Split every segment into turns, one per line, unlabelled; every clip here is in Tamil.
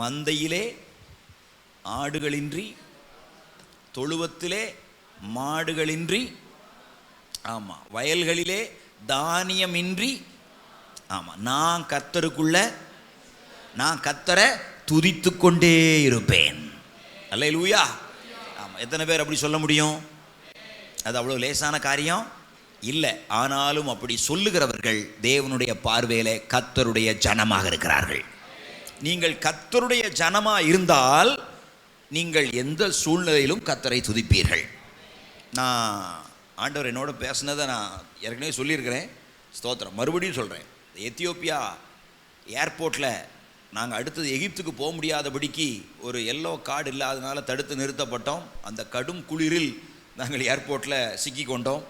மந்தையிலே ஆடுகளின்றி, தொழுவத்திலே மாடுகளின்றி, ஆமாம், வயல்களிலே தானியமின்றி, ஆமாம், நான் கர்த்தரை துதித்து கொண்டே இருப்பேன். அல்லேலூயா. ஆமாம், எத்தனை பேர் அப்படி சொல்ல முடியும்? அது அவ்வளோ லேசான காரியம் இல்லை. ஆனாலும் அப்படி சொல்லுகிறவர்கள் தேவனுடைய பார்வையிலே கர்த்தருடைய ஜனமாக இருக்கிறார்கள். நீங்கள் கர்த்தருடைய ஜனமாக இருந்தால் நீங்கள் எந்த சூழ்நிலையிலும் கர்த்தரை துதிப்பீர்கள். நான் ஆண்டவர் என்னோட பேசினதை நான் ஏற்கனவே சொல்லியிருக்கிறேன். ஸ்தோத்திரம். மறுபடியும் சொல்கிறேன். எத்தியோப்பியா ஏர்போர்ட்டில் நாங்கள் அடுத்தது எகிப்துக்கு போக முடியாதபடிக்கு ஒரு எல்லோ கார்டு இல்லாதனால தடுத்து நிறுத்தப்பட்டோம். அந்த கடும் குளிரில் நாங்கள் ஏர்போர்ட்டில் சிக்கி கொண்டோம்.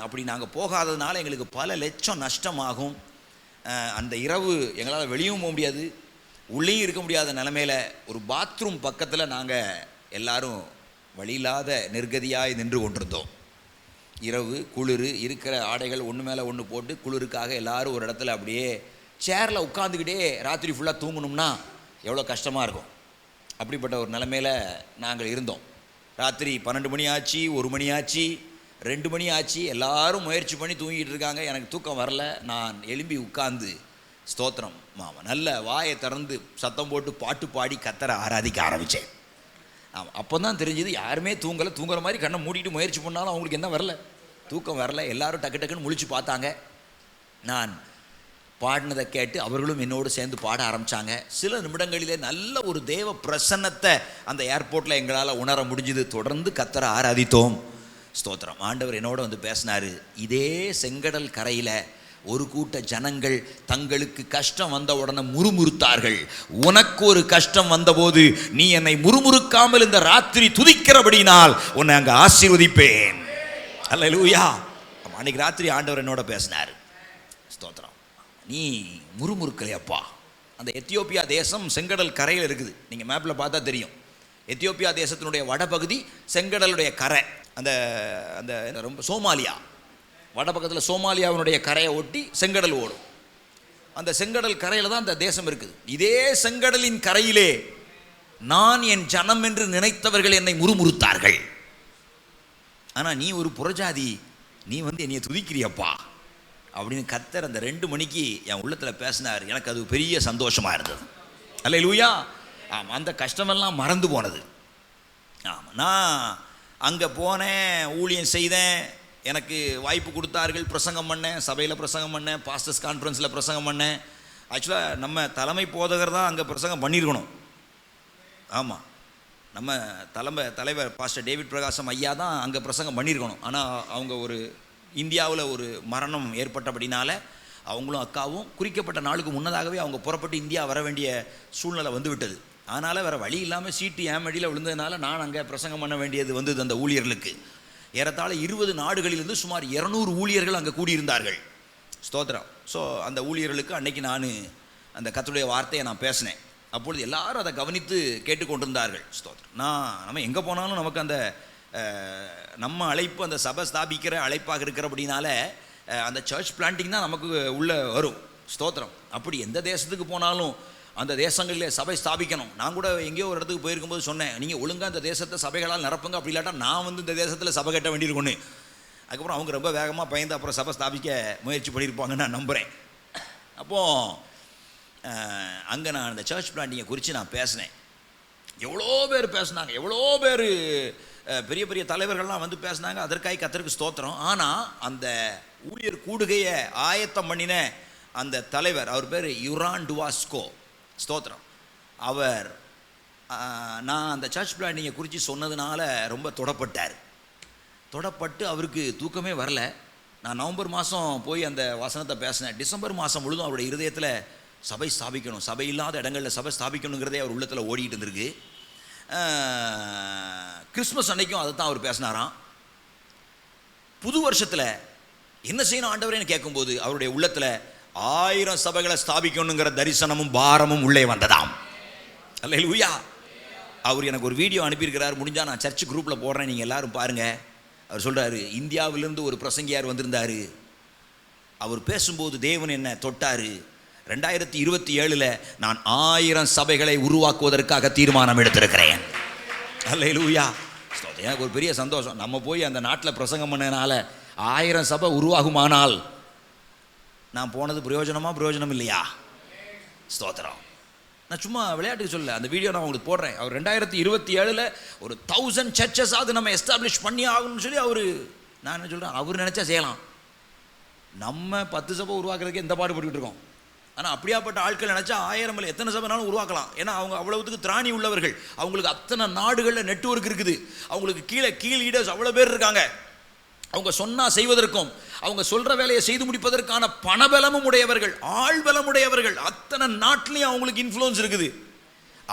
அப்படி நாங்கள் போகாததுனால எங்களுக்கு பல லட்சம் நஷ்டமாகும். அந்த இரவு எங்களால் வெளியும் போக முடியாது, உள்ளேயும் இருக்க முடியாத நிலைமையில் ஒரு பாத்ரூம் பக்கத்தில் நாங்கள் எல்லாரும் வழியில்லாத நிர்கதியாய் நின்று கொண்டிருந்தோம். இரவு குளிர், இருக்கிற ஆடைகள் ஒன்று மேலே ஒன்று போட்டு குளிருக்காக எல்லோரும் ஒரு இடத்துல அப்படியே சேரில் உட்காந்துக்கிட்டே ராத்திரி ஃபுல்லாக தூங்கணும்னா எவ்வளோ கஷ்டமாக இருக்கும். அப்படிப்பட்ட ஒரு நிலைமையில் நாங்கள் இருந்தோம். ராத்திரி 12 மணி ஆச்சு, 1 மணி ஆச்சு, 2 மணி ஆச்சு. எல்லோரும் முயற்சி பண்ணி தூங்கிட்டு இருக்காங்க. எனக்கு தூக்கம் வரல. நான் எழும்பி உட்கார்ந்து ஸ்தோத்திரம் மாமா நல்ல வாயை திறந்து சத்தம் போட்டு பாட்டு பாடி கர்த்தரை ஆராதிக்க ஆரம்பித்தேன். ஆமாம், அப்போ தான் தெரிஞ்சது யாருமே தூங்குற மாதிரி கண்ணை மூடிட்டு முயற்சி பண்ணாலும் அவங்களுக்கு என்ன வரல, தூக்கம் வரல. எல்லோரும் டக்கு டக்குன்னு முழிச்சு பார்த்தாங்க. நான் பாடினதை கேட்டு அவர்களும் என்னோடு சேர்ந்து பாட ஆரம்பித்தாங்க. சில நிமிடங்களிலே நல்ல ஒரு தேவ பிரசன்னத்தை அந்த ஏர்போர்ட்டில் எங்களால் உணர முடிஞ்சுது. தொடர்ந்து கர்த்தரை ஆராதித்தோம். ஸ்தோத்திரம். ஆண்டவர் என்னோட வந்து பேசினார். இதே செங்கடல் கரையில் ஒரு கூட்ட ஜனங்கள் தங்களுக்கு கஷ்டம் வந்த உடனே முறுமுறுத்தார்கள். உனக்கு ஒரு கஷ்டம் வந்தபோது நீ என்னை முறுமுறுக்காமல் இந்த ராத்திரி துதிக்கிறபடினால் உன்னை அங்கே ஆசீர்வதிப்பேன். அல்லேலூயா. அன்னைக்கு ராத்திரி ஆண்டவர் என்னோட பேசினார். ஸ்தோத்திரம். நீ முறுமுறுக்கலையப்பா. அந்த எத்தியோப்பியா தேசம் செங்கடல் கரையில் இருக்குது. நீங்கள் மேப்பில் பார்த்தா தெரியும். எத்தியோப்பியா தேசத்தினுடைய வடபகுதி செங்கடலுடைய கரை. அந்த அந்த ரொம்ப சோமாலியா வடபக்கத்தில் சோமாலியாவினுடைய கரையை ஒட்டி செங்கடல் ஓடும். அந்த செங்கடல் கரையில் தான் அந்த தேசம் இருக்குது. இதே செங்கடலின் கரையிலே நான் என் ஜனம் என்று நினைத்தவர்கள் என்னை முறுமுறுத்தார்கள். ஆனால் நீ ஒரு புறஜாதி, நீ வந்து என்னைய துதிக்கிறியப்பா அப்படின்னு கர்த்தர் அந்த 2 மணிக்கு என் உள்ளத்தில் பேசினார். எனக்கு அது பெரிய சந்தோஷமாக இருந்தது. அல்லேலூயா. ஆமாம், அந்த கஷ்டமெல்லாம் மறந்து போனது. ஆமாம், நான் அங்கே போனேன், ஊழியம் செய்தேன். எனக்கு வாய்ப்பு கொடுத்தார்கள், பிரசங்கம் பண்ணேன், சபையில் பிரசங்கம் பண்ணேன், பாஸ்டர்ஸ் கான்ஃபரன்ஸில் பிரசங்கம் பண்ணேன். ஆக்சுவலாக நம்ம தலைமை போதகர் தான் அங்கே பிரசங்கம் பண்ணியிருக்கணும். ஆமாம், நம்ம தலைவர் பாஸ்டர் டேவிட் பிரகாசம் ஐயா தான் அங்கே பிரசங்கம் பண்ணியிருக்கணும். ஆனால் அவங்க ஒரு இந்தியாவில் ஒரு மரணம் ஏற்பட்டபடினால அவங்களும் அக்காவும் குறிக்கப்பட்ட நாளுக்கு முன்னதாகவே அவங்க புறப்பட்டு இந்தியா வர வேண்டிய சூழ்நிலை வந்து விட்டது. அதனால் வேறு வழி இல்லாமல் சீட்டு என் மடியில் விழுந்ததுனால நான் அங்கே பிரசங்கம் பண்ண வேண்டியது வந்தது. அந்த ஊழியர்களுக்கு ஏறத்தாழ 20 நாடுகளிலிருந்து சுமார் 200 ஊழியர்கள் அங்கே கூடியிருந்தார்கள். ஸ்தோத்திரம். ஸோ அந்த ஊழியர்களுக்கு அன்னைக்கு நான் அந்த கர்த்தருடைய வார்த்தையை நான் பேசினேன். அப்பொழுது எல்லாரும் அதை கவனித்து கேட்டுக்கொண்டிருந்தார்கள். ஸ்தோத்திரம். நம்ம எங்கே போனாலும் நமக்கு அந்த நம்ம அழைப்பு அந்த சபை ஸ்தாபிக்கிற அழைப்பாக இருக்கிறபடினால அந்த சர்ச் பிளான்டிங் தான் நமக்கு உள்ளே வரும். ஸ்தோத்திரம். அப்படி எந்த தேசத்துக்கு போனாலும் அந்த தேசங்களில் சபை ஸ்தாபிக்கணும். நான் கூட எங்கேயோ ஒரு இடத்துக்கு போயிருக்கும்போது சொன்னேன், நீங்கள் ஒழுங்காக அந்த தேசத்தை சபைகளால் நிரப்புங்க, அப்படி இல்லாட்டா நான் வந்து இந்த தேசத்தில் சபை கட்ட வேண்டியிருக்கொன்னு. அதுக்கப்புறம் அவங்க ரொம்ப வேகமாக பயந்து அப்புறம் சபை ஸ்தாபிக்க முயற்சி பண்ணியிருப்பாங்கன்னு நான் நம்புகிறேன். அப்போது அங்கே நான் அந்த சர்ச் பிளான்டிங்கை குறித்து நான் பேசினேன். எவ்வளோ பேர் பேசினாங்க, எவ்வளோ பேர் பெரிய பெரிய தலைவர்கள்லாம் வந்து பேசினாங்க. அதற்காக கர்த்தருக்கு ஸ்தோத்திரம். ஆனால் அந்த ஊழியர் கூடுகையை ஆயத்தம் பண்ணின அந்த தலைவர், அவர் பேர் யுரான் டுவாஸ்கோ. ஸ்தோத்திரம். அவர் நான் அந்த சர்ச் பிளானிங்கை குறித்து சொன்னதுனால ரொம்ப தொடப்பட்டு அவருக்கு தூக்கமே வரல. நான் நவம்பர் மாதம் போய் அந்த வசனத்தை பேசினேன். டிசம்பர் மாதம் முழுதும் அவருடைய இருதயத்தில் சபை ஸ்தாபிக்கணும், சபை இல்லாத இடங்களில் சபை ஸ்தாபிக்கணுங்கிறதே அவர் உள்ளத்தில் ஓடிக்கிட்டு இருந்திருக்கு. கிறிஸ்மஸ் அன்னைக்கும் அதை தான் அவர் பேசினாராம். புது வருஷத்தில் என்ன செய்யணும் ஆண்டவரேன்னு கேட்கும்போது அவருடைய உள்ளத்தில் 1000 சபைகளை ஸ்தாபிக்கணுங்கிற தரிசனமும் பாரமும் உள்ளே வந்ததாம். அல்லேலூயா. அவர் எனக்கு ஒரு வீடியோ அனுப்பியிருக்கிறார். முடிஞ்சால் நான் சர்ச் குரூப்பில் போடுறேன், நீங்கள் எல்லோரும் பாருங்கள். அவர் சொல்கிறாரு, இந்தியாவிலேருந்து ஒரு பிரசங்கியார் வந்திருந்தார். அவர் பேசும்போது தேவன் என்ன தொட்டார். 2027 நான் 1000 சபைகளை உருவாக்குவதற்காக தீர்மானம் எடுத்திருக்கிறேன். அல்லேலூயா. எனக்கு ஒரு பெரிய சந்தோஷம். நம்ம போய் அந்த நாட்டில் பிரசங்கம் பண்ணனால 1000 சபை உருவாகுமானால் நான் போனது பிரயோஜனம் இல்லையா? ஸ்தோத்திரம். நான் சும்மா விளையாட்டுக்கு சொல்ல, அந்த வீடியோ நான் உங்களுக்கு போடுறேன். அவர் 2027 ஒரு 1000 சர்ச்சஸ் ஆகுது நம்ம எஸ்டாப்ளிஷ் பண்ணி ஆகணும்னு சொல்லி நான் என்ன சொல்கிறேன், அவர் நினச்சா செய்யலாம். நம்ம 10 சபை உருவாக்குறதுக்கு எந்த பாடுபட்டுக்கிட்டு இருக்கோம். ஆனால் அப்படியாப்பட்ட ஆட்கள் நினச்சா 1000 எத்தனை சபைனாலும் உருவாக்கலாம். ஏன்னா அவங்க அவ்வளவுக்கு திராணி உள்ளவர்கள். அவங்களுக்கு அத்தனை நாடுகளில் நெட்வொர்க் இருக்குது. அவங்களுக்கு கீழ் லீடர்ஸ் அவ்வளோ பேர் இருக்காங்க. அவங்க சொன்னால் செய்வதற்கும் அவங்க சொல்கிற வேலையை செய்து முடிப்பதற்கான பணபலமும் உடையவர்கள், ஆள்பலம் உடையவர்கள். அத்தனை நாட்டிலையும் அவங்களுக்கு இன்ஃப்ளூயன்ஸ் இருக்குது.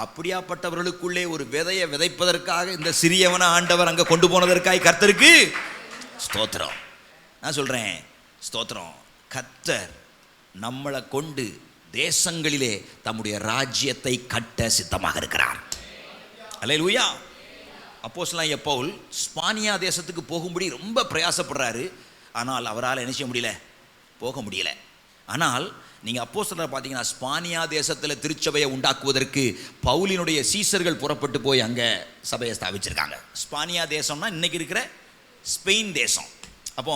அப்படியாப்பட்டவர்களுக்குள்ளே ஒரு விதையை விதைப்பதற்காக இந்த சிறியவனை ஆண்டவர் அங்கே கொண்டு போனதற்காக கர்த்தருக்கு ஸ்தோத்திரம். நான் சொல்கிறேன், ஸ்தோத்திரம். கர்த்தர் நம்மளை கொண்டு தேசங்களிலே தம்முடைய ராஜ்யத்தை கட்ட சித்தமாக இருக்கிறார். அல்லேலூயா. அப்போஸ்தலனாகிய பவுல் ஸ்பானியா தேசத்துக்கு போகும்படி ரொம்ப பிரயாசப்படுறாரு. ஆனால் அவரால் என்ன செய்ய முடியல, போக முடியல. ஆனால் நீங்கள் அப்போஸ்தலரை பார்த்தீங்கன்னா ஸ்பானியா தேசத்தில் திருச்சபையை உண்டாக்குவதற்கு பவுலினுடைய சீசர்கள் புறப்பட்டு போய் அங்கே சபையை ஸ்தாபிச்சிருக்காங்க. ஸ்பானியா தேசம்னா இன்னைக்கு இருக்கிற ஸ்பெயின் தேசம். அப்போ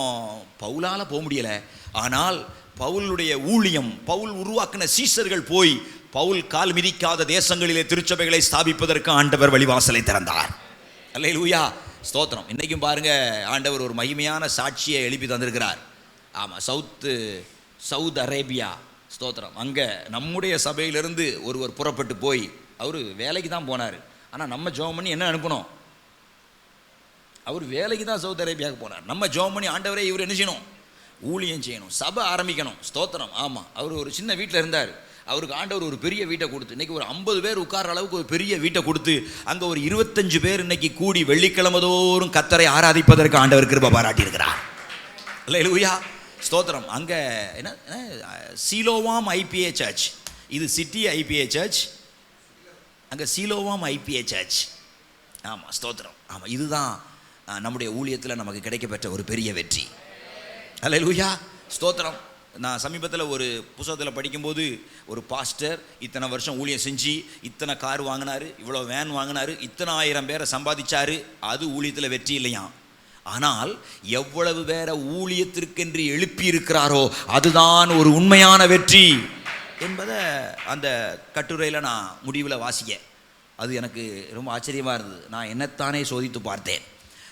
பவுலால் போக முடியலை. ஆனால் பவுலுடைய ஊழியம், பவுல் உருவாக்கின சீசர்கள் போய் பவுல் கால் மிதிக்காத தேசங்களிலே திருச்சபைகளை ஸ்தாபிப்பதற்கு ஆண்டவர் வழிவாசலை திறந்தார். அல்லேலூயா. ஸ்தோத்திரம். இன்றைக்கும் பாருங்க, ஆண்டவர் ஒரு மகிமையான சாட்சியை எழுப்பி தந்திருக்கிறார். ஆமாம், சவுத் அரேபியா. ஸ்தோத்திரம். அங்கே நம்முடைய சபையிலிருந்து ஒருவர் புறப்பட்டு போய், அவர் வேலைக்கு தான் போனார். ஆனால் நம்ம ஜெபம் பண்ணி என்ன அனுப்பணும், அவர் வேலைக்கு தான் சவுத் அரேபியாவுக்கு போனார். நம்ம ஜெபம் பண்ணி ஆண்டவரே இவர் என்ன செய்யணும், ஊழியம் செய்யணும், சபை ஆரம்பிக்கணும். ஸ்தோத்திரம். ஆமாம், அவர் ஒரு சின்ன வீட்டில் இருந்தார். அவருக்கு ஆண்டவர் ஒரு பெரிய வீட்டை கொடுத்து, இன்றைக்கி ஒரு 50 பேர் உட்கார அளவுக்கு ஒரு பெரிய வீட்டை கொடுத்து, அங்கே ஒரு 25 பேர் இன்னைக்கு கூடி வெள்ளிக்கிழமதோறும் கர்த்தரை ஆராதிப்பதற்கு ஆண்டவர் கிருபை பாராட்டியிருக்கிறார். அல்லேலூயா. ஸ்தோத்திரம். அங்கே என்ன சீலோவாம் ஐபிஏ சர்ச், இது சிட்டி ஐபிஏ சர்ச், அங்கே சீலோவாம் ஐபிஏ சர்ச். ஆமாம், ஸ்தோத்திரம். ஆமாம், இதுதான் நம்முடைய ஊழியத்தில் நமக்கு கிடைக்கப்பெற்ற ஒரு பெரிய வெற்றி. அல்லேலூயா. ஸ்தோத்திரம். நான் சமீபத்தில் ஒரு புத்தகத்தில் படிக்கும்போது, ஒரு பாஸ்டர் இத்தனை வருஷம் ஊழியம் செஞ்சு இத்தனை கார் வாங்கினார், இவ்வளோ வேன் வாங்கினார், இத்தனை 1000 பேரை சம்பாதிச்சார். அது ஊழியத்தில் வெற்றி இல்லையாம். ஆனால் எவ்வளவு பேரை ஊழியத்திற்கென்று எழுப்பி இருக்கிறாரோ அதுதான் ஒரு உண்மையான வெற்றி என்பதை அந்த கட்டுரையில் நான் முடிவில் வாசிக்க, அது எனக்கு ரொம்ப ஆச்சரியமாக இருந்தது. நான் என்னத்தானே சோதித்து பார்த்தேன்.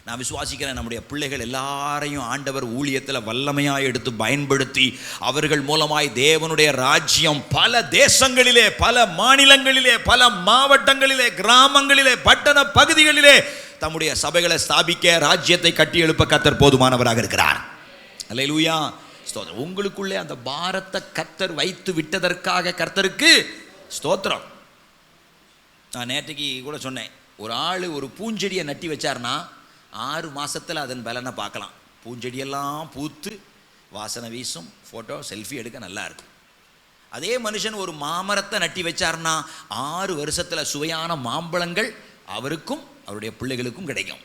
நான் விசுவாசிக்கிறேன், நம்முடைய பிள்ளைகள் எல்லாரையும் ஆண்டவர் ஊழியத்தில் வல்லமையாக எடுத்து பயன்படுத்தி அவர்கள் மூலமாய் தேவனுடைய ராஜ்யம் பல தேசங்களிலே, பல மாநிலங்களிலே, பல மாவட்டங்களிலே, கிராமங்களிலே, பட்டண பகுதிகளிலே தம்முடைய சபைகளை ஸ்தாபிக்க, ராஜ்யத்தை கட்டி எழுப்ப கர்த்தர் போதுமானவராக இருக்கிறார். அல்லேலூயா. ஸ்தோத்திரம். உங்களுக்குள்ளே அந்த பாரத்தை கர்த்தர் வைத்து விட்டதற்காக கர்த்தருக்கு ஸ்தோத்திரம். நான் நேற்றுக்கு கூட சொன்னேன், ஒரு ஆள் ஒரு பூஞ்செடியை நட்டி வச்சார்னா 6 மாதத்தில் அதன் பலனை பார்க்கலாம். பூஞ்செடியெல்லாம் பூத்து வாசனை வீசும், ஃபோட்டோ செல்ஃபி எடுக்க நல்லா இருக்கும். அதே மனுஷன் ஒரு மாமரத்தை நட்டி வச்சார்னா 6 வருஷத்தில் சுவையான மாம்பழங்கள் அவருக்கும் அவருடைய பிள்ளைகளுக்கும் கிடைக்கும்.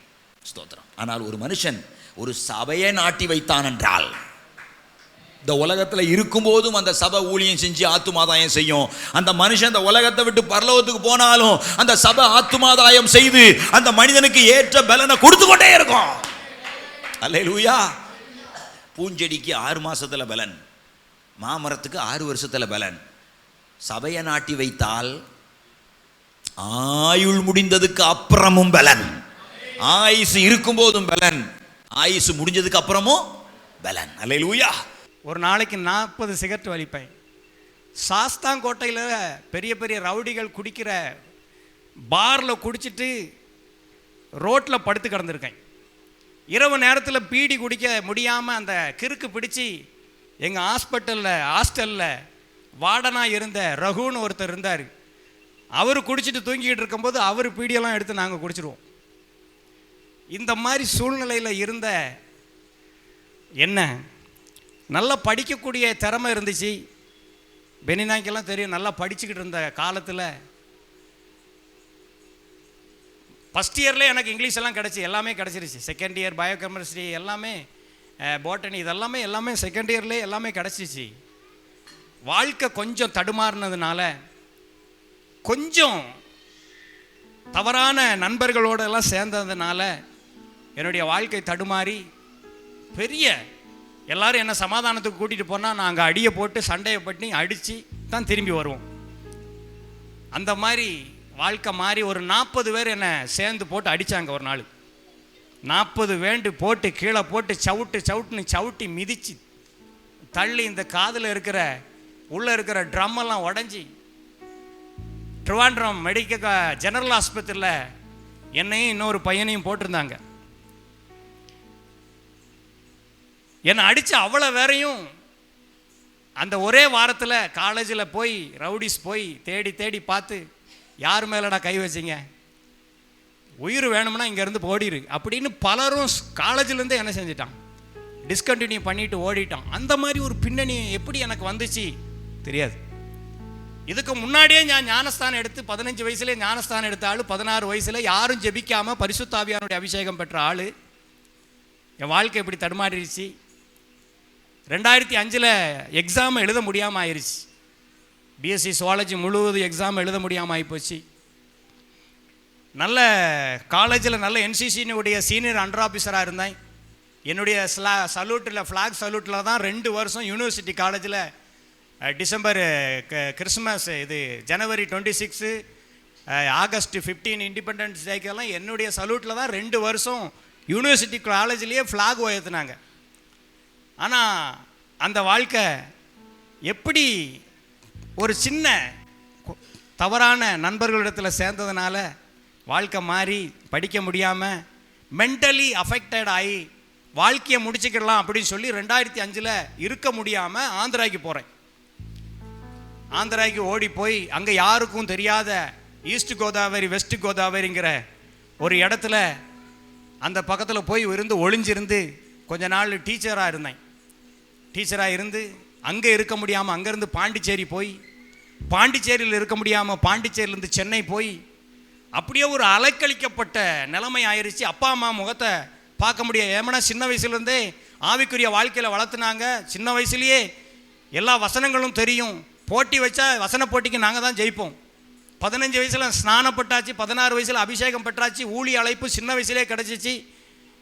ஸ்தோத்திரம். ஆனால் ஒரு மனுஷன் ஒரு சபையை நாட்டி வைத்தான் என்றால், இந்த உலகத்தில் இருக்கும்போதும் அந்த சபை ஊழியம் செஞ்சு ஆத்துமாதாயம் செய்யும். அந்த மனுஷன் அந்த உலகத்தை விட்டு பரலோகத்துக்கு போனாலும் அந்த சபை ஆத்துமாதாயம் செய்து அந்த மனிதனுக்கு ஏற்ற பலனை கொடுத்து கொண்டே இருக்கும். அல்லேலூயா. பூஞ்செடிக்கு 6 மாசத்துல பலன், மாமரத்துக்கு 6 வருஷத்துல பலன். சபையை நாட்டி வைத்தால் ஆயுள் முடிந்ததுக்கு அப்புறமும் பலன், ஆயுசு இருக்கும் போதும் பலன், ஆயுசு முடிஞ்சதுக்கு அப்புறமும் பலன். அல்லேலூயா.
ஒரு நாளைக்கு 40 சிகரெட் வலிப்பேன். சாஸ்தாங்கோட்டையில் பெரிய பெரிய ரவுடிகள் குடிக்கிற பாரில் குடிச்சிட்டு ரோட்டில் படுத்து கிடந்திருக்கேன். இரவு நேரத்தில் பீடி குடிக்க முடியாமல் அந்த கிறுக்கு பிடிச்சி எங்கள் ஹாஸ்டலில் வார்டனாக இருந்த ரகுன்னு ஒருத்தர் இருந்தார். அவர் குடிச்சிட்டு தூங்கிக்கிட்டு இருக்கும்போது அவர் பீடியெல்லாம் எடுத்து நாங்கள் குடிச்சிடுவோம். இந்த மாதிரி சூழ்நிலையில் இருந்த என்ன, நல்லா படிக்கக்கூடிய திறமை இருந்துச்சு. பெனினாக்கெல்லாம் தெரியும், நல்லா படிச்சுக்கிட்டு இருந்த காலத்தில் ஃபஸ்ட் இயர்லேயே எனக்கு இங்கிலீஷ் எல்லாம் கிடச்சி, எல்லாமே கிடச்சிருச்சு. செகண்ட் இயர் பயோகெமிஸ்ட்ரி எல்லாமே, பாட்டனி இதெல்லாமே எல்லாமே செகண்ட் இயர்லேயே எல்லாமே கிடச்சிச்சு. வாழ்க்கை கொஞ்சம் தடுமாறினதுனால, கொஞ்சம் தவறான நண்பர்களோடெல்லாம் சேர்ந்ததுனால என்னுடைய வாழ்க்கை தடுமாறி, பெரிய எல்லாரும் என்னை சமாதானத்துக்கு கூட்டிகிட்டு போனால் நான் அங்கே அடியை போட்டு சண்டையை பண்ணி அடித்து தான் திரும்பி வருவோம். அந்த மாதிரி வாழ்க்கை மாறி ஒரு 40 பேர் என்னை சேர்ந்து போட்டு அடித்தாங்க. ஒரு நாள் 40 வேண்டு போட்டு கீழே போட்டு சவுட்டுன்னு சவுட்டி மிதித்து தள்ளி இந்த காதில் இருக்கிற உள்ளே இருக்கிற ட்ரம்மெல்லாம் உடஞ்சி ட்ரிவாண்ட்ரம் ஜெனரல் ஆஸ்பத்திரியில் என்னையும் இன்னொரு பையனையும் போட்டிருந்தாங்க. என்னை அடித்து அவ்வளோ வேறையும் அந்த ஒரே வாரத்தில் காலேஜில் போய் ரவுடிஸ் போய் தேடி பார்த்து, யார் மேலடா கை வச்சிங்க, உயிர் வேணும்னா இங்கேருந்து ஓடிரு அப்படின்னு பலரும் காலேஜிலேருந்து என்ன செஞ்சிட்டான், டிஸ்கண்டினியூ பண்ணிட்டு ஓடிட்டான். அந்த மாதிரி ஒரு பின்னணி எப்படி எனக்கு வந்துச்சு தெரியாது. இதுக்கு முன்னாடியே நான் ஞானஸ்தானம் எடுத்து 15 வயசுலேயே ஞானஸ்தானம் எடுத்த ஆள், 16 வயசில் யாரும் ஜெபிக்காமல் பரிசுத்த ஆவியானுடைய அபிஷேகம் பெற்ற ஆள். என் வாழ்க்கை இப்படி தடுமாறிடுச்சு. 2005 எக்ஸாம் எழுத முடியாமல் ஆயிடுச்சு. பிஎஸ்சி சுவாலஜி முழுவதும் எக்ஸாம் எழுத முடியாமல் ஆகிப்போச்சு. நல்ல காலேஜில் நல்ல என்சிசினுடைய சீனியர் அண்டர் ஆஃபீஸராக இருந்தேன். என்னுடைய ஃப்ளாக் சல்யூட்டில் தான் 2 வருஷம் யூனிவர்சிட்டி காலேஜில் டிசம்பர் கிறிஸ்மஸ், இது ஜனவரி 26, ஆகஸ்ட் 15 இண்டிபெண்டன்ஸ் டேக்கெல்லாம் என்னுடைய சல்யூட்டில் தான் 2 வருஷம் யூனிவர்சிட்டி காலேஜ்லேயே ஃப்ளாக் உயர்த்தினாங்க. ஆனால் அந்த வாழ்க்கை எப்படி ஒரு சின்ன தவறான நண்பர்களிடத்தில் சேர்ந்ததுனால வாழ்க்கை மாறி படிக்க முடியாமல் மென்டலி அஃபெக்டட் ஆகி வாழ்க்கையை முடிச்சுக்கிடலாம் அப்படின்னு சொல்லி 2005 இருக்க முடியாமல் ஆந்திராவுக்கு போகிறேன். ஆந்திராவுக்கு ஓடி போய் அங்கே யாருக்கும் தெரியாத ஈஸ்ட் கோதாவரி வெஸ்ட் கோதாவரிங்கிற ஒரு இடத்துல அந்த பக்கத்தில் போய் இருந்து ஒளிஞ்சிருந்து கொஞ்ச நாள் டீச்சராக இருந்தேன். டீச்சராக இருந்து அங்கே இருக்க முடியாமல் அங்கேருந்து பாண்டிச்சேரி போய், பாண்டிச்சேரியில் இருக்க முடியாமல் பாண்டிச்சேரியிலேருந்து சென்னை போய், அப்படியே ஒரு அலைக்கழிக்கப்பட்ட நிலைமை ஆயிடுச்சு. அப்பா அம்மா முகத்தை பார்க்க முடியாது. ஏன்னா சின்ன வயசுலேருந்தே ஆவிக்குரிய வாழ்க்கையில் வளர்த்துனாங்க. சின்ன வயசுலேயே எல்லா வசனங்களும் தெரியும். போட்டி வச்சா வசன போட்டிக்கு நாங்கள் தான் ஜெயிப்போம். 15 வயசில் ஸ்நானப்பட்டாச்சு, 16 வயசில் அபிஷேகம் பெற்றாச்சு, ஊழிய அழைப்பு சின்ன வயசுலேயே கிடச்சிச்சு.